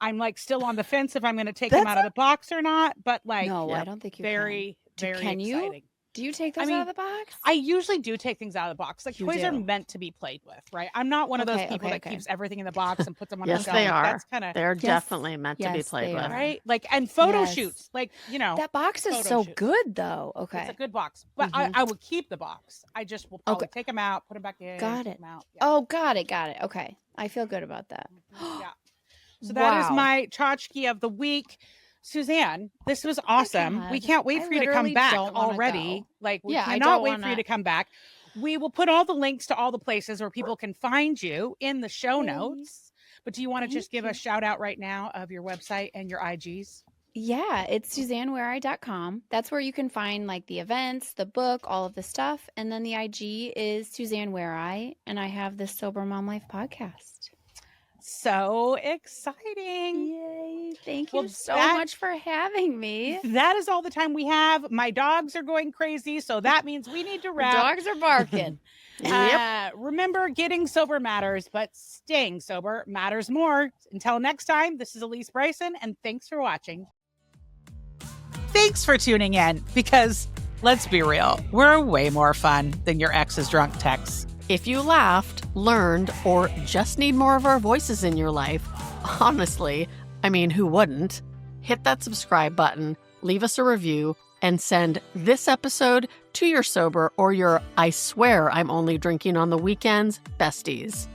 I'm like still on the fence if I'm going to take them out of the box or not, but like, no, I don't think you very can exciting. Do you take those out of the box? I usually do take things out of the box. Like, You toys do. are meant to be played with, right? I'm not one of those people that keeps everything in the box and puts them on Yes, the shelf. they are. That's kind of They're definitely meant to be played with, right? Like, and photo shoots, like, you know, that box is so good, though. Okay, it's a good box, but I will keep the box. I just will probably take them out, put them back in. Got it. Them out. Yeah. Oh, got it. Okay, I feel good about that. Yeah. So that is my Tchotchke of the week. Suzanne, this was awesome. We can't wait for you to come back already. Like, we cannot wait for you to come back. We will put all the links to all the places where people can find you in the show notes. But do you want to just give a shout out right now of your website and your IGs? Yeah, it's SuzanneWarye.com. That's where you can find like the events, the book, all of the stuff. And then the IG is Suzanne Warye. And I have the Sober Mom Life podcast. So exciting. Yay. Thank you so much for having me. That is all the time we have. My dogs are going crazy, so that means we need to wrap. The dogs are barking. Remember, getting sober matters, but staying sober matters more. Until next time, this is Alysse Bryson, and thanks for watching. Thanks for tuning in, because let's be real, we're way more fun than your ex's drunk texts. If you laughed, learned, or just need more of our voices in your life, honestly, I mean, who wouldn't? Hit that subscribe button, leave us a review, and send this episode to your sober or your I swear I'm only drinking on the weekends besties.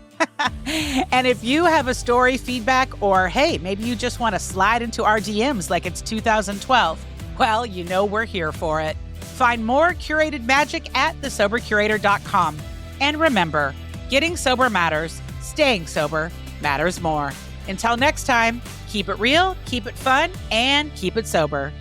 And if you have a story, feedback, or hey, maybe you just want to slide into our DMs like it's 2012, well, you know we're here for it. Find more curated magic at thesobercurator.com. And remember, getting sober matters, staying sober matters more. Until next time, keep it real, keep it fun, and keep it sober.